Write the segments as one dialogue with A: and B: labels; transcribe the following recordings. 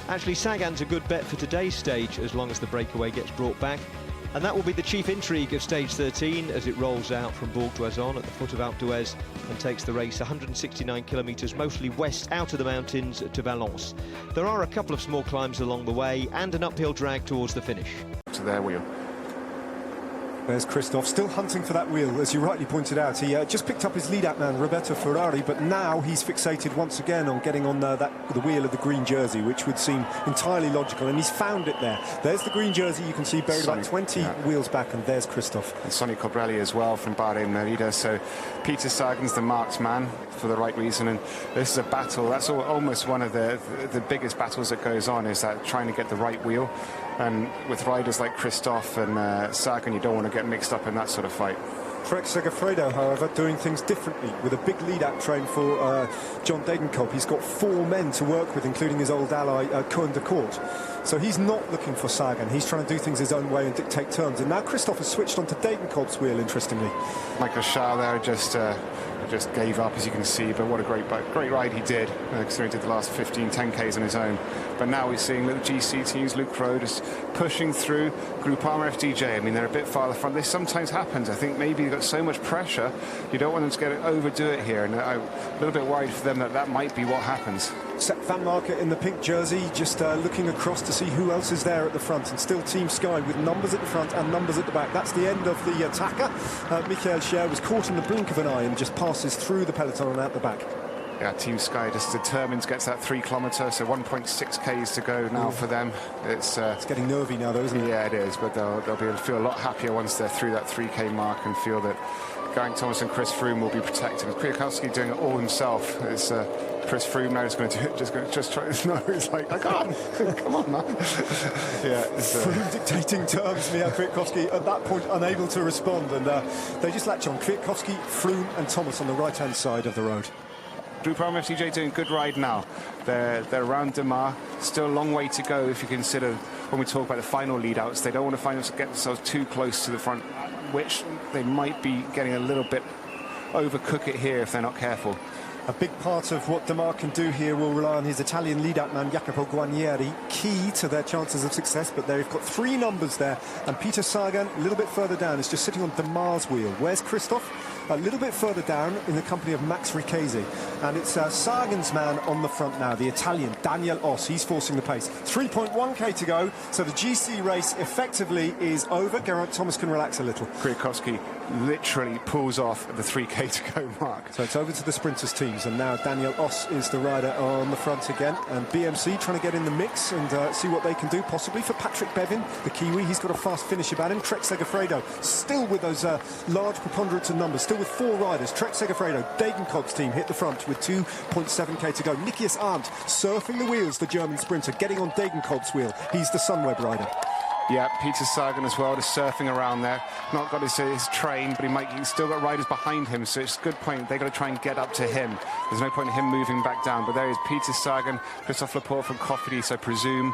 A: Actually, Sagan's a good bet for today's stage as long as the breakaway gets brought back. And that will be the chief intrigue of stage 13 as it rolls out from Bourg d'Oisans at the foot of Alpe d'Huez and takes the race 169 kilometres mostly west out of the mountains to Valence. There are a couple of small climbs along the way and an uphill drag towards the finish.
B: To their wheel.
C: There's Christophe, still hunting for that wheel, as you rightly pointed out. He just picked up his lead-out man, Roberto Ferrari, but now he's fixated once again on getting on the wheel of the green jersey, which would seem entirely logical, and he's found it there. There's the green jersey, you can see buried about 20 wheels back, and there's Christophe.
B: And Sonny Cobrelli as well from Bahrain Merida, so Peter Sagan's the marked man for the right reason, and this is a battle. That's almost one of the biggest battles that goes on, is that trying to get the right wheel. And with riders like Christophe and Sagan, you don't want to get mixed up in that sort of fight.
C: Trek Segafredo, however, doing things differently with a big lead-out train for John Degenkolb. He's got 4 men to work with, including his old ally, Koen de Kort. So he's not looking for Sagan. He's trying to do things his own way and dictate terms. And now Christophe has switched onto Degenkolb's wheel, interestingly.
B: Michael Schär there just gave up, as you can see, but what a great ride he did, considering he did the last 10 Ks on his own. But now we're seeing little GC teams, Luc Rode is pushing through. Groupama FDJ, I mean, they're a bit farther front. This sometimes happens. I think maybe you've got so much pressure, you don't want them to overdo it here, and I'm a little bit worried for them that might be what happens.
C: Sepp van Marken in the pink jersey, just looking across to see who else is there at the front, and still Team Sky with numbers at the front and numbers at the back. That's the end of the attacker. Michael Schär was caught in the blink of an eye and just passes through the peloton and out the back.
B: Yeah, Team Sky just determined to get to that 3 kilometre, so 1.6 Ks to go now for them. It's
C: getting nervy now, though, isn't it?
B: Yeah, it is, but they'll be able to feel a lot happier once they're through that 3K mark and feel that Geraint Thomas and Chris Froome will be protected. Kwiatkowski doing it all himself. It's Chris Froome now is going to just try. No, he's like, I can't. Come on, man. Yeah,
C: Froome dictating terms. Mia Kwiatkowski at that point unable to respond, and they just latch on. Kwiatkowski, Froome, and Thomas on the right-hand side of the road.
B: Groupama FDJ doing a good ride now. They're around Demar. Still a long way to go if you consider when we talk about the final lead-outs. They don't want to get themselves too close to the front, which they might be getting a little bit overcook it here if they're not careful.
C: A big part of what Demar can do here will rely on his Italian lead-out man, Jacopo Guarnieri, key to their chances of success, but they've got 3 numbers there, and Peter Sagan, a little bit further down, is just sitting on Demar's wheel. Where's Christophe? A little bit further down in the company of Max Richesi, and it's Sagan's man on the front now, the Italian, Daniel Oss. He's forcing the pace. 3.1k to go, so the GC race effectively is over. Geraint Thomas can relax a little.
B: Kwiatkowski literally pulls off at the 3k to go mark.
C: So it's over to the sprinters teams, and now Daniel Oss is the rider on the front again, and BMC trying to get in the mix and see what they can do, possibly for Patrick Bevin, the Kiwi. He's got a fast finish about him. Trek Segafredo still with those large preponderance of numbers, still with 4 riders. Trek Segafredo, Degenkolb's team hit the front with 2.7k to go. Nikias Arndt surfing the wheels, the German sprinter, getting on Degenkolb's wheel. He's the Sunweb rider.
B: Yeah, Peter Sagan as well, just surfing around there. Not got his train, but he's still got riders behind him, so it's a good point. They've got to try and get up to him. There's no point in him moving back down, but there is Peter Sagan, Christophe Laporte from Cofidis, I presume.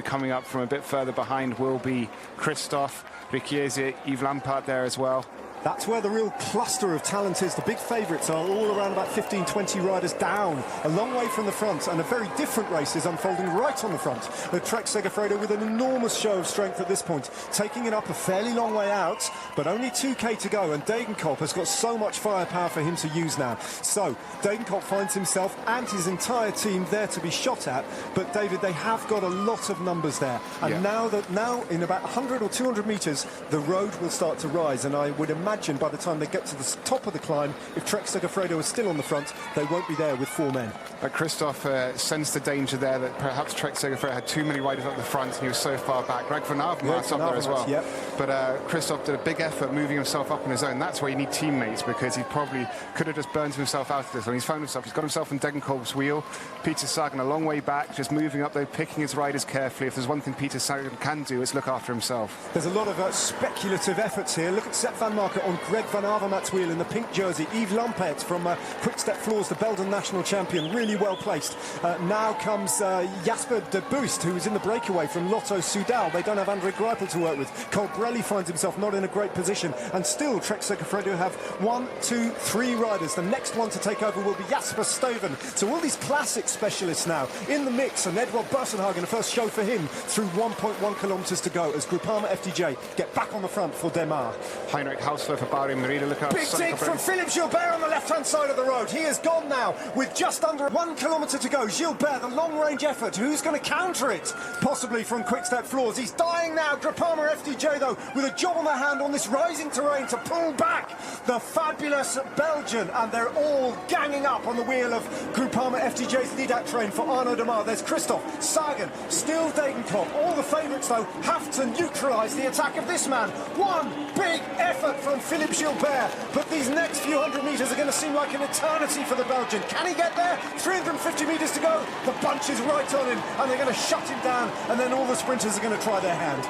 B: Coming up from a bit further behind will be Christophe, Richiesi, Yves Lampaert there as well.
C: That's where the real cluster of talent is. The big favourites are all around about 15, 20 riders down, a long way from the front, and a very different race is unfolding right on the front. The Trek Segafredo with an enormous show of strength at this point, taking it up a fairly long way out, but only 2k to go, and Degenkolb has got so much firepower for him to use now. So Degenkolb finds himself and his entire team there to be shot at, but David, they have got a lot of numbers there, and now in about 100 or 200 metres, the road will start to rise, and I would imagine by the time they get to the top of the climb, if Trek Segafredo is still on the front, they won't be there with 4 men.
B: Christophe sensed the danger there that perhaps Trek Segafredo had too many riders up the front and he was so far back. Greg Van Avermaet's up there as well.
C: Yep.
B: But Christophe did a big effort moving himself up on his own. That's why you need teammates, because he probably could have just burned himself out of this one. He's got himself in Degenkolb's wheel. Peter Sagan a long way back, just moving up there, picking his riders carefully. If there's one thing Peter Sagan can do, it's look after himself.
C: There's a lot of speculative efforts here. Look at Sepp van Marken look on Greg van Avermaet's wheel in the pink jersey. Yves Lampert from Quick-Step Floors, the Belgian national champion, really well placed. Now comes Jasper de Boost, who is in the breakaway from Lotto Soudal. They don't have Andre Greipel to work with. Colbrelli finds himself not in a great position, and still Trek Segafredo have 1, 2, 3 riders. The next one to take over will be Jasper Stuyven. So all these classic specialists now in the mix, and Edward Bersenhagen, the first show for him through 1.1 kilometres to go as Groupama FDJ get back on the front for Demar.
B: Heinrich Hausler for Bauer Merida. Look out.
C: Big dig from Philippe Gilbert on the left-hand side of the road. He is gone now with just under 1 kilometre to go. Gilbert, the long-range effort. Who's going to counter it? Possibly from Quick-Step Floors. He's dying now. Groupama FDJ, though, with a job on their hand on this rising terrain to pull back the fabulous Belgian. And they're all ganging up on the wheel of Groupama FDJ's lead-out train for Arnaud Demar. There's Christophe, Sagan, still Degenkolb. All the favourites, though, have to neutralise the attack of this man. One big effort from Philippe Gilbert, but these next few hundred metres are going to seem like an eternity for the Belgian. Can he get there? 350 metres to go. The bunch is right on him, and they're going to shut him down, and then all the sprinters are going to try their hand.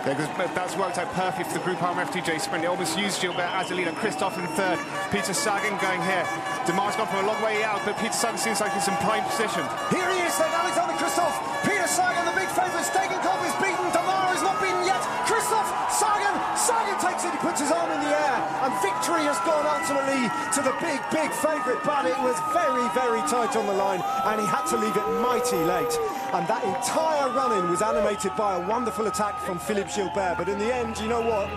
B: Yeah, because that's worked out perfect for the Groupama FDJ sprint. They almost used Gilbert as a leader. Christophe in third. Peter Sagan going here. Demar's gone from a long way out, but Peter Sagan seems like he's in prime position.
C: Here he is then, Alexander Christophe. Peter Sagan, the big favourite. Degenkolb is beaten. Demar is not beaten yet. Christophe, Sagan takes it. He puts his arm in the air, and victory has gone ultimately to the big favourite. But it was very, very tight on the line, and he had to leave it mighty late. And that entire run-in was animated by a wonderful attack from Philippe Gilbert. But in the end, you know what?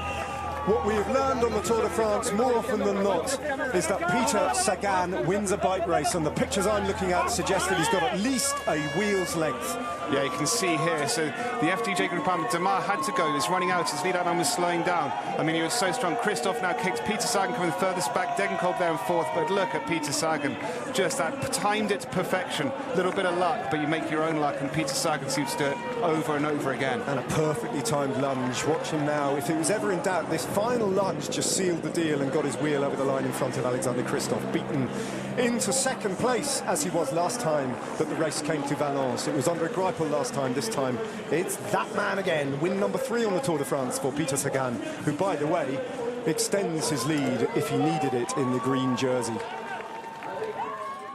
C: What we have learned on the Tour de France more often than not is that Peter Sagan wins a bike race, and the pictures I'm looking at suggest that he's got at least a wheel's length.
B: Yeah, you can see here, so the FDJ Groupama, Demar had to go, he was running out, his lead-out man was slowing down. I mean, he was so strong. Christophe now kicks, Peter Sagan coming furthest back, Degenkolb there in fourth, but look at Peter Sagan, just that, timed it to perfection. A little bit of luck, but you make your own luck, and Peter Sagan seems to do it over and over again.
C: And a perfectly timed lunge. Watch him now. If it was ever in doubt, this final lunge just sealed the deal and got his wheel over the line in front of Alexander Christophe, beaten into second place as he was last time that the race came to Valence. It was Andre Greipel last time. This time it's that man again. Win number 3 on the Tour de France for Peter Sagan, who, by the way, extends his lead if he needed it in the green jersey.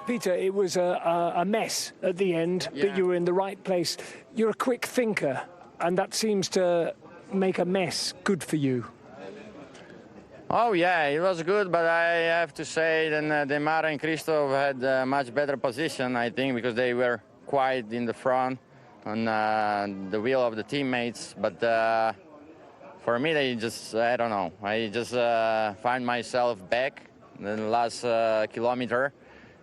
D: Peter, it was a mess at the end, but you were in the right place. You're a quick thinker, and that seems to make a mess good for you.
E: Oh yeah, it was good, but I have to say that Demar and Christophe had a much better position, I think, because they were quite in the front on the wheel of the teammates. But for me, they just, I don't know, I just find myself back in the last kilometer.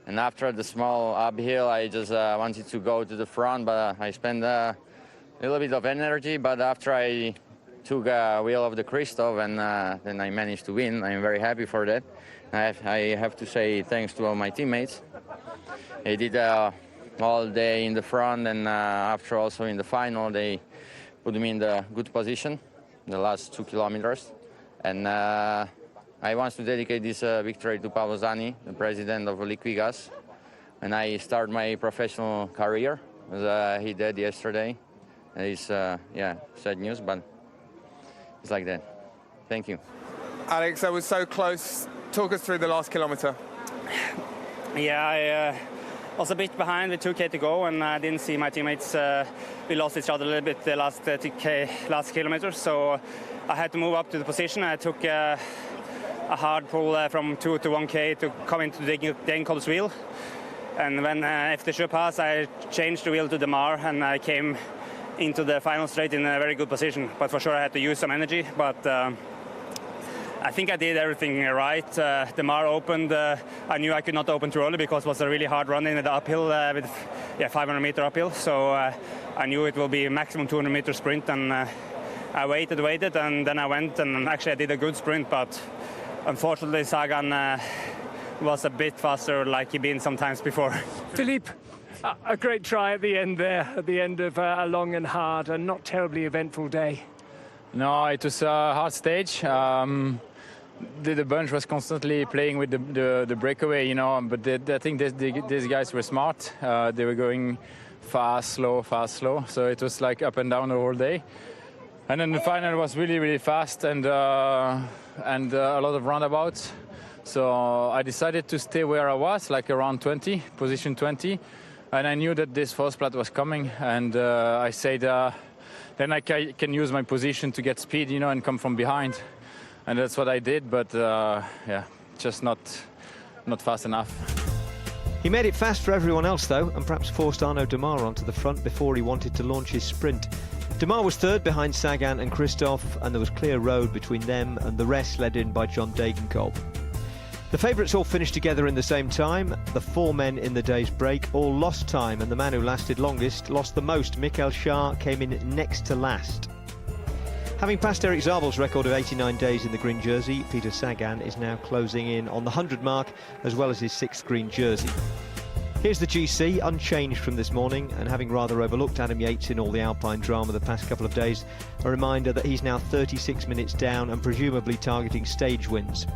E: And after the small uphill, I just wanted to go to the front, but I spent a little bit of energy. But after I took a wheel of the Christophe, and then I managed to win. I'm very happy for that. I have to say thanks to all my teammates. They did all day in the front, and after also in the final, they put me in the good position, the last 2 kilometers. And I want to dedicate this victory to Paolo Zani, the president of Liquigas. And I start my professional career, as he did yesterday. And it's, sad news, but it's like that. Thank you.
F: Alex, that was so close. Talk us through the last kilometre.
G: Yeah, I was a bit behind with 2K to go, and I didn't see my teammates. We lost each other a little bit the last kilometer, so I had to move up to the position. I took a hard pull from 2 to 1K to come into Degenkolb's wheel. And when after the pass, I changed the wheel to Demar, and I came into the final straight in a very good position. But for sure I had to use some energy, but I think I did everything right. Demar opened, I knew I could not open too early because it was a really hard run in the uphill with 500 meter uphill. So I knew it will be a maximum 200 meter sprint, and I waited, and then I went, and actually I did a good sprint, but unfortunately Sagan was a bit faster like he'd been sometimes before.
D: Philippe, a great try at the end there, at the end of a long and hard and not terribly eventful day.
H: No, it was a hard stage. The bunch was constantly playing with the breakaway, you know, but I think these guys were smart. They were going fast, slow, so it was like up and down the whole day. And then the final was really fast and a lot of roundabouts. So I decided to stay where I was, like around 20, position 20. And I knew that this first flat was coming. And I said, then I can use my position to get speed, and come from behind. And that's what I did. But yeah, just not fast enough.
A: He made it fast for everyone else, though, and perhaps forced Arnaud Démare onto the front before he wanted to launch his sprint. Démare was third behind Sagan and Christophe, and there was clear road between them and the rest led in by John Degenkolb. The favourites all finished together in the same time. The four men in the day's break all lost time, and the man who lasted longest lost the most. Michael Schaar came in next to last. Having passed Erik Zabel's record of 89 days in the green jersey, Peter Sagan is now closing in on the 100 mark, as well as his 6th green jersey. Here's the GC, unchanged from this morning, and having rather overlooked Adam Yates in all the Alpine drama the past couple of days, a reminder that he's now 36 minutes down and presumably targeting stage wins.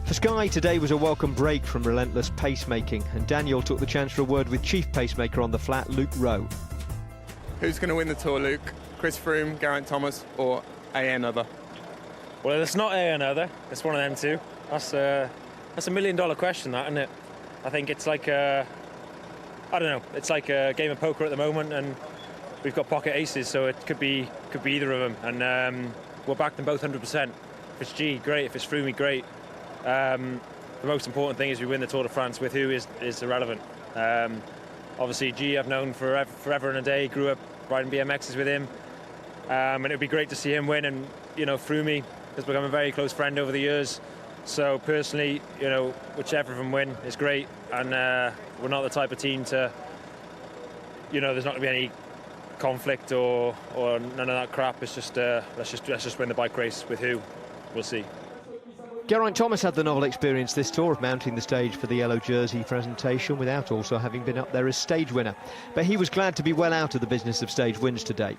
A: For Sky, today was a welcome break from relentless pacemaking, and Daniel took the chance for a word with chief pacemaker on the flat, Luke Rowe.
F: Who's going to win the Tour, Luke? Chris Froome, Geraint Thomas, or another?
I: Well, it's not another. It's one of them two. That's a $1 million question, that, isn't it? I think it's like I don't know. It's like a game of poker at the moment, and we've got pocket aces, so it could be either of them, and we'll back them both 100%. If it's G, great. If it's Froome, great. The most important thing is we win the Tour de France. With who is irrelevant. Obviously, G I've known forever and a day. Grew up riding BMXs with him. And it would be great to see him win, and Froome has become a very close friend over the years. So personally, whichever of them win is great, and we're not the type of team to, there's not going to be any conflict or none of that crap. It's just let's just win the bike race. With who, we'll see.
A: Geraint Thomas had the novel experience this tour of mounting the stage for the yellow jersey presentation without also having been up there as stage winner, but he was glad to be well out of the business of stage wins today.